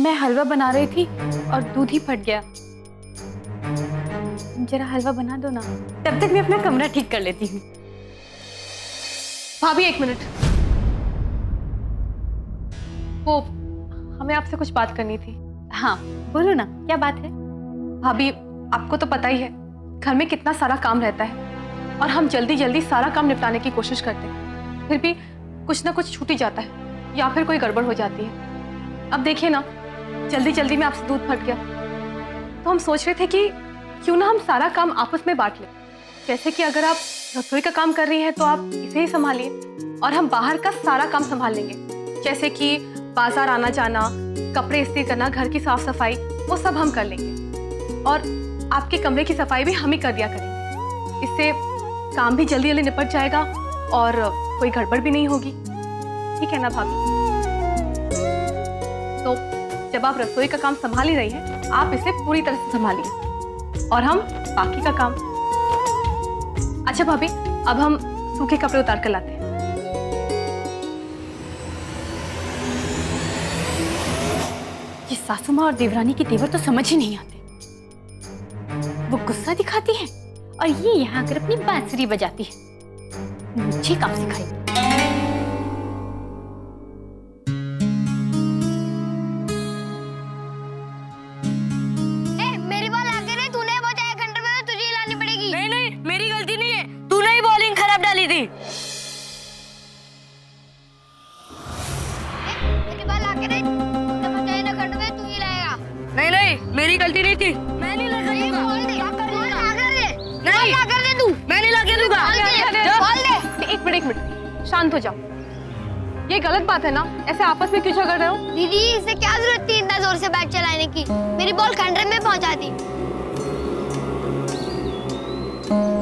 मैं हलवा बना रही थी और दूध ही फट गया। जरा हलवा बना दो ना, तब तक मैं अपना कमरा ठीक कर लेती हूँ। भाभी 1 मिनट, वो हमें आपसे कुछ बात करनी थी। हाँ बोलो ना, क्या बात है? भाभी आपको तो पता ही है घर में कितना सारा काम रहता है और हम जल्दी जल्दी सारा काम निपटाने की कोशिश करते हैं, फिर भी कुछ ना कुछ छूट ही जाता है या फिर कोई गड़बड़ हो जाती है। अब देखिए ना, जल्दी जल्दी में आपसे दूध फट गया, तो हम सोच रहे थे कि क्यों ना हम सारा काम आपस में बांट लें। जैसे कि अगर आप रसोई का काम कर रही हैं तो आप इसे ही संभालिए और हम बाहर का सारा काम संभाल लेंगे, जैसे कि बाजार आना जाना, कपड़े इस्त्री करना, घर की साफ सफाई, वो सब हम कर लेंगे और आपके कमरे की सफाई भी हम ही कर दिया करेंगे। इससे काम भी जल्दी जल्दी निपट जाएगा और कोई गड़बड़ भी नहीं होगी। ठीक है ना भाभी? तो जब आप रसोई का काम संभाल ही रही हैं, आप इसे पूरी तरह से संभालिए और हम बाकी का काम। अच्छा भाभी, अब हम सूखे कपड़े उतार कर लाते हैं। ये सासू माँ और देवरानी की तेवर तो समझ ही नहीं आते। वो गुस्सा दिखाती है और ये यहाँ आकर अपनी बांसुरी बजाती है। मुझे काम सिखाई। मेरी बॉल आगे नहीं, तूने बचाया घंटे में, तुझे ही लानी पड़ेगी। नहीं नहीं, मेरी गलती नहीं है, तूने ही बॉलिंग खराब डाली थी। मेरी बॉल आगे नहीं, तूने बचाया ना घंटे में, तू ही लाएगा। नहीं नहीं, मेरी गलती नहीं थी, मैं नहीं लगा दूंगा। बॉल दे, बॉल आकर दे, नहीं, बॉल आकर दे तू। मैं नहीं लगा दूंगा। बॉल दे। एक मिनट, शांत हो जाओ। ये गलत बात है ना, ऐसे आपस में क्यों झगड़ रहे हो? दीदी, इसे क्या जरूरत थी इतना जोर से बैट चलाने की? मेरी बॉल खंडर में पहुंचा दी।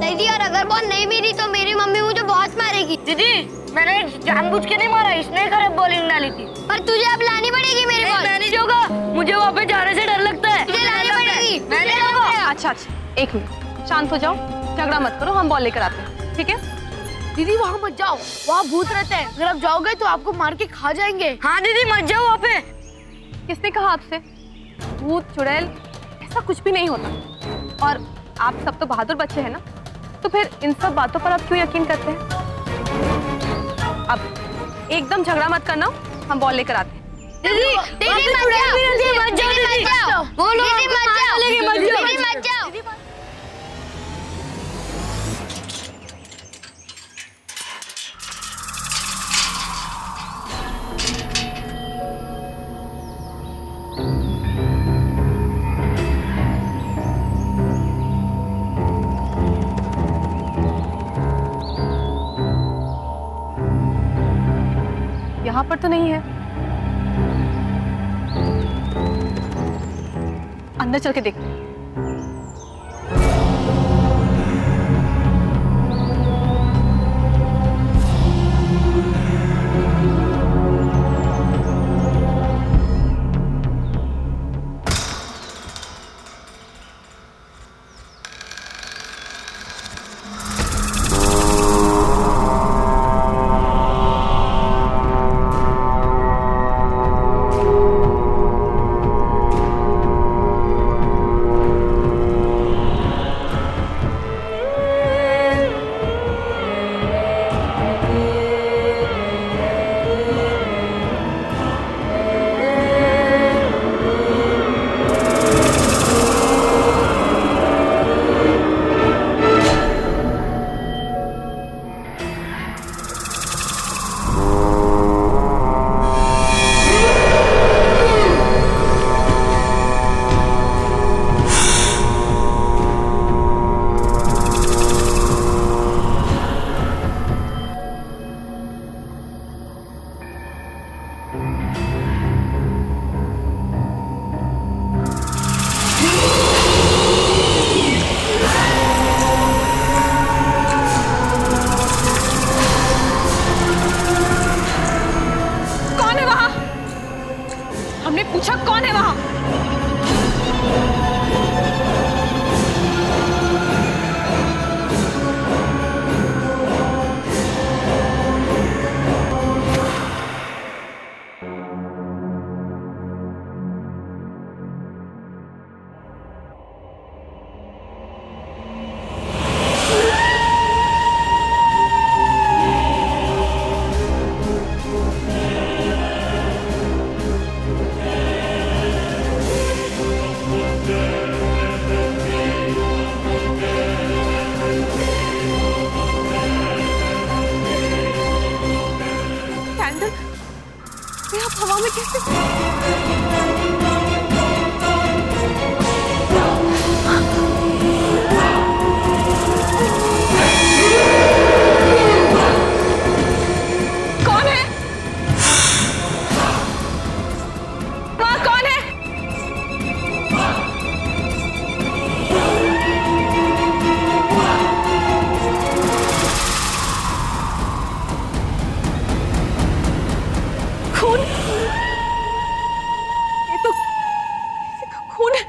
दीदी, और अगर बॉल नहीं मिली तो मेरी मम्मी मुझे बहुत मारेगी। दीदी, मैंने जानबूझ के नहीं मारा, इसने खराब बॉलिंग डाली थी। पर तुझे अब लानी पड़ेगी मेरी बॉल। मैं नहीं जाऊंगा, मुझे वहाँ पे जाने से डर लगता है। तुझे लानी पड़ेगी। मैं नहीं जाऊंगा। अच्छा, 1 मिनट, शांत हो जाओ, झगड़ा मत करो, हम बॉल लेकर आते हैं, ठीक है? दीदी वहाँ मत जाओ, वहाँ भूत रहते हैं, अगर आप जाओगे तो आपको मार के खा जाएंगे। हाँ दीदी, मत जाओ वहाँ पे। किसने कहा आपसे? भूत चुड़ैल ऐसा कुछ भी नहीं होता। और आप सब तो बहादुर बच्चे हैं ना, तो फिर इन सब बातों पर आप क्यों यकीन करते हैं? अब एकदम झगड़ा मत करना, हम बॉल लेकर आते हैं। दीदी, दीदी मत जाओ, बोलो दीदी मत जाओ, दीदी मत जाओ। यहाँ पर तो नहीं है, अंदर चल के देखते हैं। गांव में कैसे? कौन है? वहाँ कौन है? खून? ये तो किसी का खून है।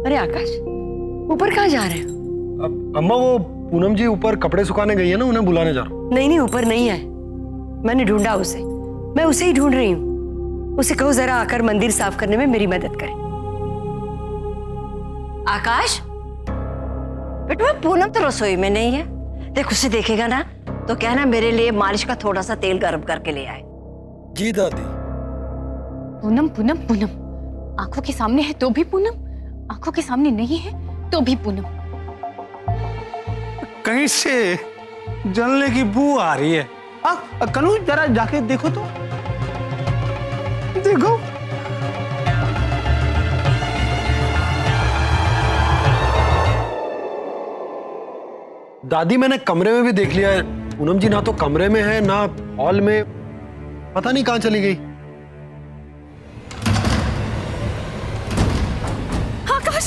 अरे आकाश, ऊपर कहाँ जा रहे हो? अम्मा वो पूनम जी ऊपर कपड़े सुखाने गई है ना, उन्हें बुलाने जा रहा हूँ। नहीं नहीं, ऊपर नहीं है। मैंने ढूंढा उसे, मैं उसे ही ढूंढ रही हूँ। उसे कहो जरा आकर मंदिर साफ करने में मेरी मदद करे। आकाश बेटा, पूनम तो रसोई में नहीं है। देख, उसे देखेगा ना तो कहना मेरे लिए मालिश का थोड़ा सा तेल गर्म करके ले आए। जी दादी। पूनम पूनम पूनम, आंखों के सामने है तो भी पूनम, आंखों के सामने नहीं है तो भी पूनम। कहीं से जलने की बू आ रही है। कनू जरा जाके देखो तो, देखो। दादी मैंने कमरे में भी देख लिया है, पूनम जी ना तो कमरे में है ना हॉल में, पता नहीं कहां चली गई। आकाश,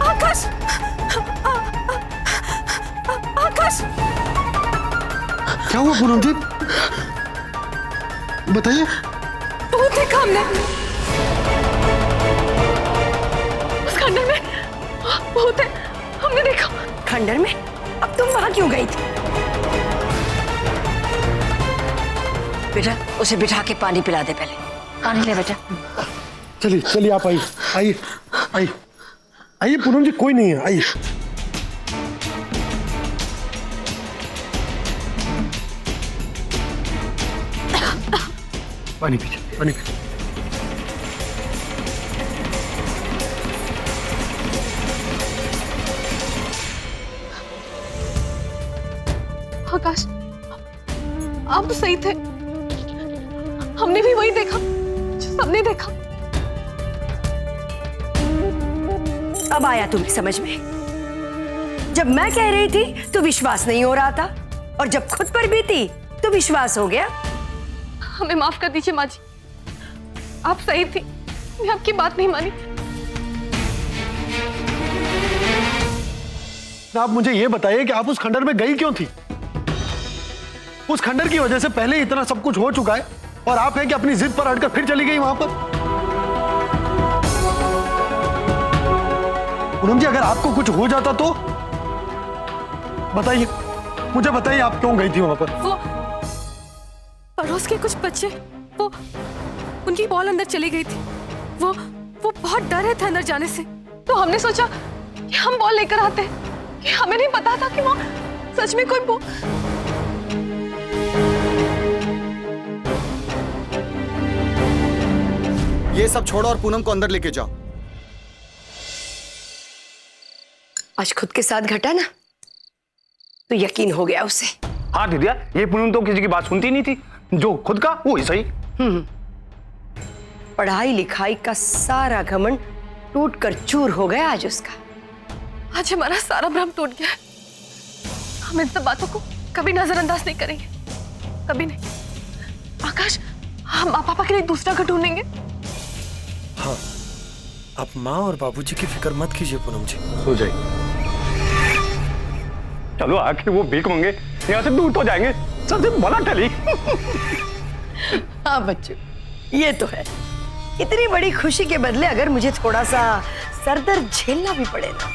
आकाश, आकाश, क्या हुआ पूनम जी, बताइए। भूत देखा हमने उस खंडर में। भूत है, हमने देखा। खंडर में? अब तुम वहां क्यों गई थी? बेटा, उसे बिठा के पानी पिला दे पहले। पानी ले बेटा। चलिए चलिए, आप आइए आइए आइए आइए, पूनम जी कोई नहीं है, आइए। पानी पीजिए, पानी पीजिए। आकाश, आप तो सही थे। हमने भी वही देखा जो सबने देखा। अब आया तुम्हें समझ में? जब मैं कह रही थी तो विश्वास नहीं हो रहा था, और जब खुद पर बीती तो विश्वास हो गया। हमें माफ कर दीजिए माँ जी, आप सही थी, मैं आपकी बात नहीं मानी। आप मुझे ये बताइए कि आप उस खंडर में गई क्यों थी? उस खंडर की वजह से पहले इतना सब कुछ हो चुका है, और आप हैं कि अपनी जिद पर अड़कर फिर चली गई वहां पर। पूनम जी, अगर आपको कुछ हो जाता तो बताइए, मुझे बताइए आप क्यों गई थी वहां पर? वो पड़ोस के कुछ बच्चे, वो उनकी बॉल अंदर चली गई थी। वो बहुत डर रहे थे अंदर जाने से, तो हमने सोचा कि हम बॉल लेकर आते हैं। कि हमें नहीं पता था कि वहाँ सच में कोई ये सब छोड़ो और पूनम को अंदर लेके जाओ। आज खुद के साथ घटा ना, तो यकीन हो गया उसे। हाँ दीदिया, ये पूनम तो किसी की बात सुनती नहीं थी, जो खुद का वो ही सही। पढ़ाई लिखाई का सारा घमंड टूट कर चूर हो गया आज उसका। आज हमारा सारा भ्रम टूट गया है। हम इन सब बातों को कभी नजरअंदाज नहीं करेंगे, कभी नहीं। आकाश, हम पापा के लिए दूसरा घर ढूंढेंगे। हाँ, आप माँ और बाबूजी की फिक्र मत कीजिए पूनम जी। हो जाएगी। चलो आखिर वो भीख मांगे यहाँ से दूर तो जाएंगे, सबसे भला टली। हाँ बच्चों, ये तो है। इतनी बड़ी खुशी के बदले अगर मुझे थोड़ा सा सरदर्द झेलना भी पड़े ना,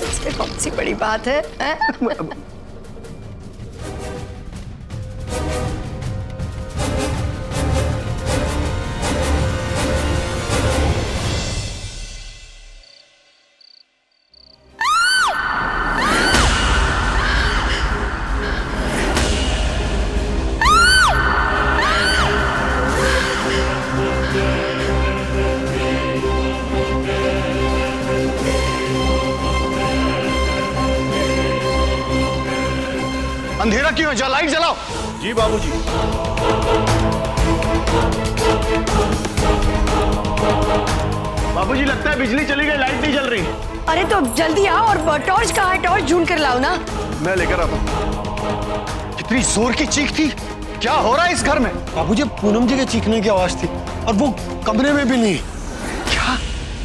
इसमें कौन सी बड़ी बात है, हैं? अंधेरा क्यों है? लाइट जलाओ। जी बाबूजी। बाबूजी लगता है बिजली चली गई, लाइट नहीं जल रही। अरे तो जल्दी आओ, और टॉर्च कहाँ है? टॉर्च ढूंढ कर लाओ ना। मैं लेकर आता हूं। कितनी जोर की चीख थी, क्या हो रहा है इस घर में? बाबूजी पूनम जी के चीखने की आवाज थी और वो कमरे में भी नहीं। क्या?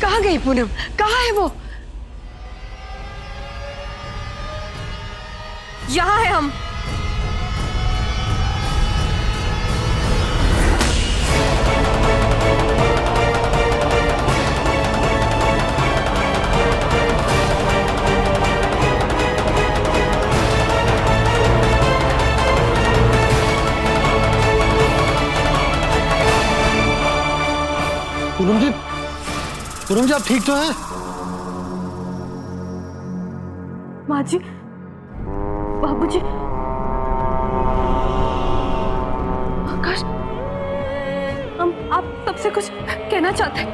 कहाँ गई पूनम? कहाँ है वो? यहाँ है हम। पूनम जी आप ठीक तो हैं? माँ जी, बाबूजी, आकाश, हम आप सबसे कुछ कहना चाहते हैं।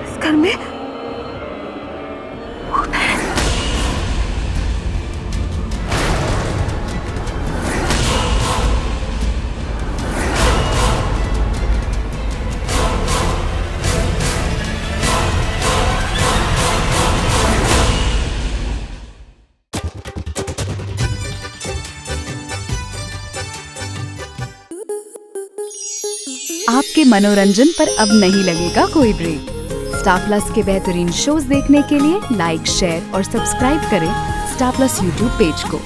इस घर में आपके मनोरंजन पर अब नहीं लगेगा कोई ब्रेक। स्टार प्लस के बेहतरीन शोज देखने के लिए लाइक, शेयर और सब्सक्राइब करें स्टार प्लस यूट्यूब पेज को।